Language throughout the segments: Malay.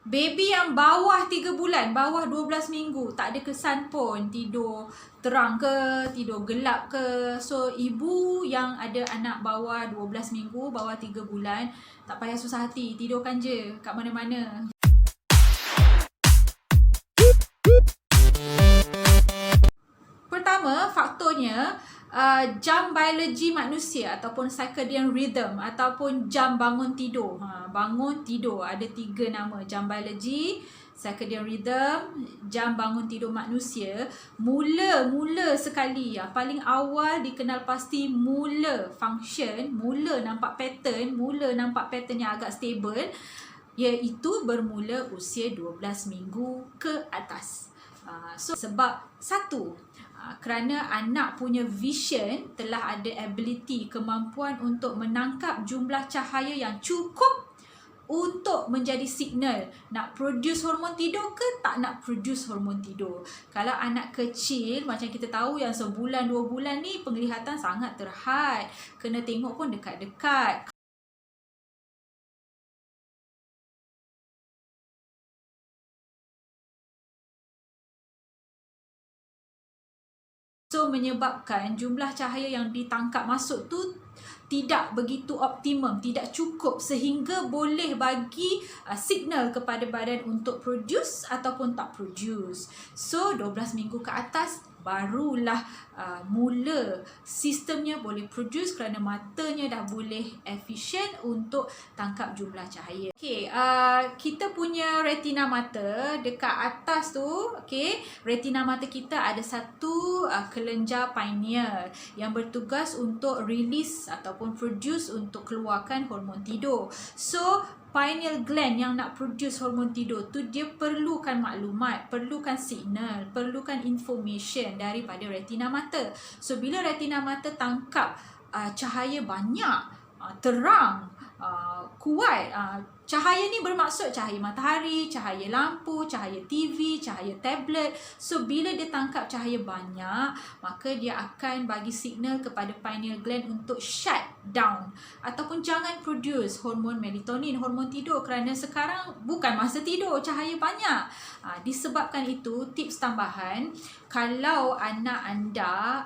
Baby yang bawah 3 bulan, bawah 12 minggu, tak ada kesan pun tidur terang ke, tidur gelap ke. So, ibu yang ada anak bawah 12 minggu, bawah 3 bulan, tak payah susah hati, tidurkan je kat mana-mana. Pertama, faktornya jam biologi manusia ataupun circadian rhythm ataupun jam bangun tidur. Bangun tidur ada 3 nama, jam biologi, circadian rhythm, jam bangun tidur manusia. Mula sekali, paling awal dikenal pasti mula function, mula nampak pattern yang agak stable, iaitu bermula usia 12 minggu ke atas. So, sebab satu, kerana anak punya vision telah ada ability, kemampuan untuk menangkap jumlah cahaya yang cukup untuk menjadi signal nak produce hormon tidur ke tak nak produce hormon tidur. Kalau anak kecil, macam kita tahu yang sebulan 2 bulan ni penglihatan sangat terhad, kena tengok pun dekat-dekat. So, menyebabkan jumlah cahaya yang ditangkap masuk tu tidak begitu optimum, tidak cukup sehingga boleh bagi signal kepada badan untuk produce ataupun tak produce. So, 12 minggu ke atas barulah mula sistemnya boleh produce kerana matanya dah boleh efisien untuk tangkap jumlah cahaya. Okay, kita punya retina mata dekat atas tu, okay, retina mata kita ada satu kelenjar pineal yang bertugas untuk release ataupun produce untuk keluarkan hormon tidur. So, pineal gland yang nak produce hormon tidur tu dia perlukan maklumat, perlukan signal, perlukan information daripada retina mata. So, bila retina mata tangkap cahaya banyak, terang, kuat, cahaya ni bermaksud cahaya matahari, cahaya lampu, cahaya TV, cahaya tablet. So, bila dia tangkap cahaya banyak, maka dia akan bagi signal kepada pineal gland untuk shut down ataupun jangan produce hormon melatonin, hormon tidur, kerana sekarang bukan masa tidur, cahaya banyak. Disebabkan itu, tips tambahan, kalau anak anda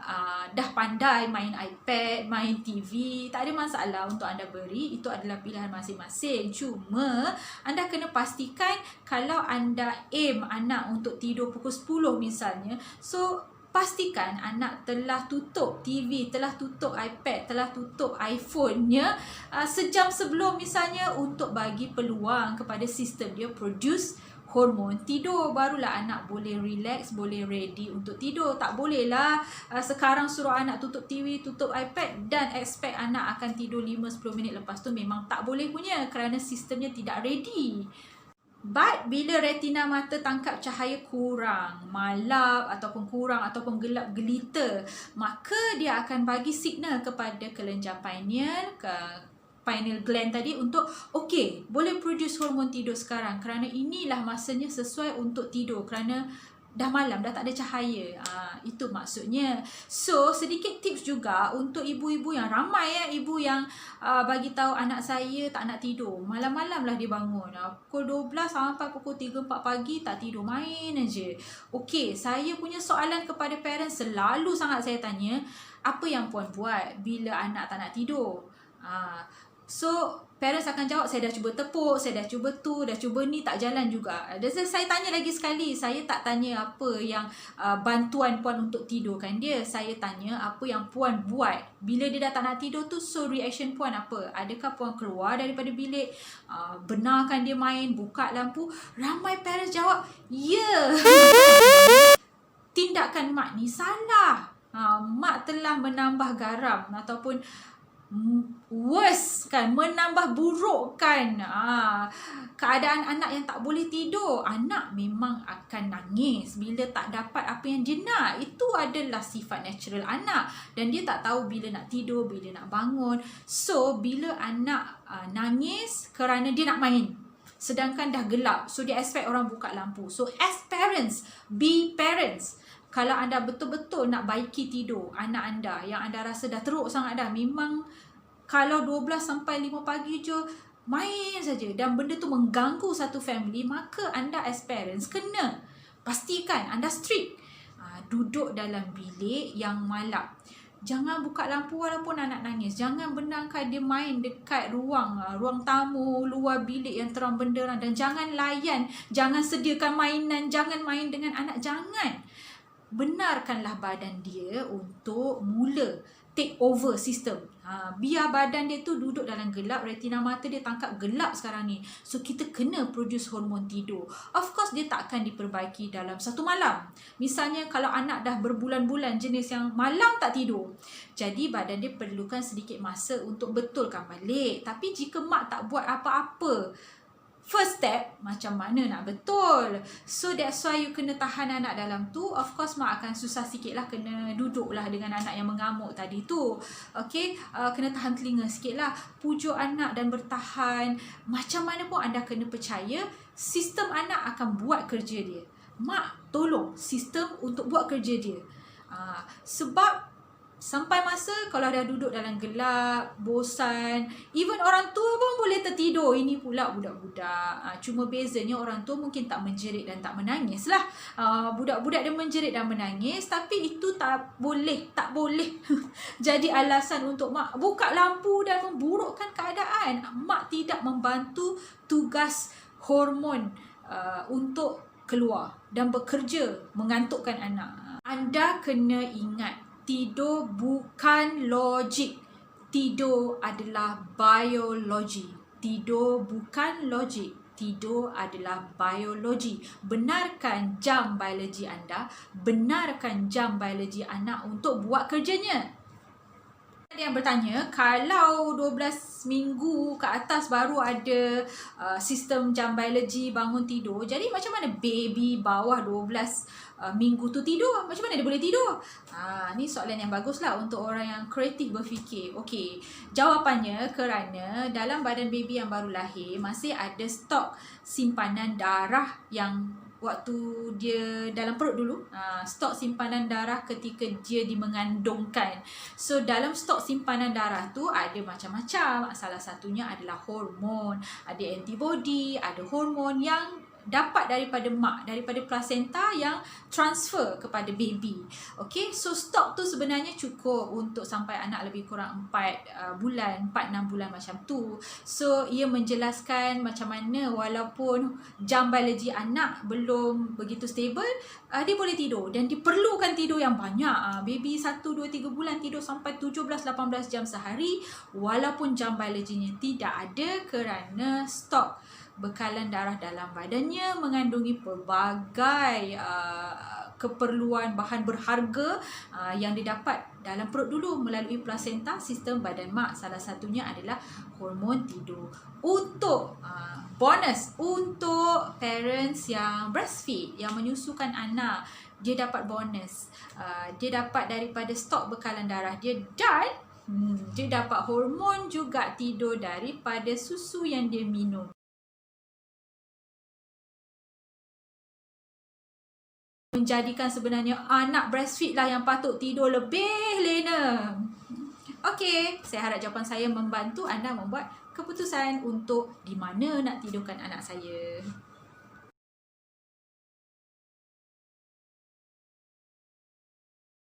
dah pandai main iPad, main TV, tak ada masalah untuk anda beri, itu adalah pilihan masing-masing. Cuma anda kena pastikan kalau anda aim anak untuk tidur pukul 10 misalnya, so pastikan anak telah tutup TV, telah tutup iPad, telah tutup iPhone-nya sejam sebelum misalnya, untuk bagi peluang kepada sistem dia produce hormon tidur. Barulah anak boleh relax, boleh ready untuk tidur. Tak bolehlah sekarang suruh anak tutup TV, tutup iPad dan expect anak akan tidur 5-10 minit lepas tu, memang tak boleh punya kerana sistemnya tidak ready. But bila retina mata tangkap cahaya kurang, malap ataupun kurang ataupun gelap gelita, maka dia akan bagi signal kepada kelenjar pineal, pineal gland tadi untuk okey, boleh produce hormon tidur sekarang kerana inilah masanya sesuai untuk tidur kerana dah malam, dah tak ada cahaya. Itu maksudnya. So, sedikit tips juga untuk ibu-ibu yang ramai, ibu yang bagi tahu anak saya tak nak tidur, malam-malam lah dia bangun, pukul 12 sampai pukul 3-4 pagi tak tidur, main aja. Okey, saya punya soalan kepada parents selalu sangat saya tanya, apa yang puan buat bila anak tak nak tidur? So, parents akan jawab, saya dah cuba tepuk, saya dah cuba tu, dah cuba ni, tak jalan juga. Dan saya tanya lagi sekali, saya tak tanya apa yang bantuan puan untuk tidurkan dia. Saya tanya apa yang puan buat bila dia dah tak nak tidur tu. So, reaction puan apa? Adakah puan keluar daripada bilik, benarkan dia main, buka lampu? Ramai parents jawab, ya. Tindakan mak ni salah. Mak telah menambah garam ataupun worse kan, menambah burukkan keadaan anak yang tak boleh tidur. Anak memang akan nangis bila tak dapat apa yang dia nak. Itu adalah sifat natural anak dan dia tak tahu bila nak tidur, bila nak bangun. So, bila anak nangis kerana dia nak main, sedangkan dah gelap, so dia expect orang buka lampu. So, as parents, be parents. Kalau anda betul-betul nak baiki tidur anak anda yang anda rasa dah teruk sangat dah, memang kalau 12 sampai 5 pagi je main saja dan benda tu mengganggu satu family, maka anda as parents kena pastikan anda strict. Duduk dalam bilik yang malap. Jangan buka lampu walaupun anak nangis. Jangan benarkan dia main dekat ruang tamu, luar bilik yang terang benderang. Dan jangan layan, jangan sediakan mainan, jangan main dengan anak, jangan. Benarkanlah badan dia untuk mula take over sistem. Biar badan dia tu duduk dalam gelap, retina mata dia tangkap gelap sekarang ni. So kita kena produce hormon tidur. Of course dia tak akan diperbaiki dalam satu malam. Misalnya kalau anak dah berbulan-bulan jenis yang malam tak tidur, jadi badan dia perlukan sedikit masa untuk betulkan balik. Tapi jika mak tak buat apa-apa, first step, macam mana nak betul? So that's why you kena tahan anak dalam tu. Of course mak akan susah sikit lah, kena duduk lah dengan anak yang mengamuk tadi tu. Okay, kena tahan telinga sikit lah, pujuk anak dan bertahan. Macam mana pun anda kena percaya sistem anak akan buat kerja dia. Mak tolong sistem untuk buat kerja dia. Sebab sampai masa kalau dah duduk dalam gelap, bosan, even orang tua pun boleh tertidur. Ini pula budak-budak. Cuma bezanya orang tua mungkin tak menjerit dan tak menangis lah. Budak-budak dia menjerit dan menangis, tapi itu tak boleh jadi alasan untuk mak buka lampu dan memburukkan keadaan. Mak tidak membantu tugas hormon untuk keluar dan bekerja mengantukkan anak. Anda kena ingat, tidur bukan logik. Tidur adalah biologi. Tidur bukan logik. Tidur adalah biologi. Benarkan jam biologi anda, benarkan jam biologi anak untuk buat kerjanya. Ada yang bertanya, kalau 12 minggu ke atas baru ada sistem jam biologi bangun tidur, jadi macam mana baby bawah 12 minggu tu tidur? Macam mana dia boleh tidur? Ni soalan yang bagus lah untuk orang yang kreatif berfikir. Okey, jawapannya kerana dalam badan baby yang baru lahir masih ada stok simpanan darah yang waktu dia dalam perut dulu, stok simpanan darah ketika dia dimengandungkan. So dalam stok simpanan darah tu ada macam-macam. Salah satunya adalah hormon, ada antibody, ada hormon yang dapat daripada mak, daripada plasenta yang transfer kepada baby. Okay, so stok tu sebenarnya cukup untuk sampai anak lebih kurang 4 bulan, 4-6 bulan macam tu. So ia menjelaskan macam mana walaupun jam biologi anak belum begitu stable, dia boleh tidur dan diperlukan tidur yang banyak. Baby 1, 2, 3 bulan tidur sampai 17-18 jam sehari walaupun jam biologinya tidak ada, kerana stok bekalan darah dalam badannya mengandungi pelbagai keperluan bahan berharga yang didapat dalam perut dulu melalui plasenta sistem badan mak. Salah satunya adalah hormon tidur. Untuk bonus untuk parents yang breastfeed, yang menyusukan anak, dia dapat bonus. Dia dapat daripada stok bekalan darah dia dan dia dapat hormon juga tidur daripada susu yang dia minum. Menjadikan sebenarnya anak breastfeed lah yang patut tidur lebih lena. Okey, saya harap jawapan saya membantu anda membuat keputusan untuk di mana nak tidurkan anak saya.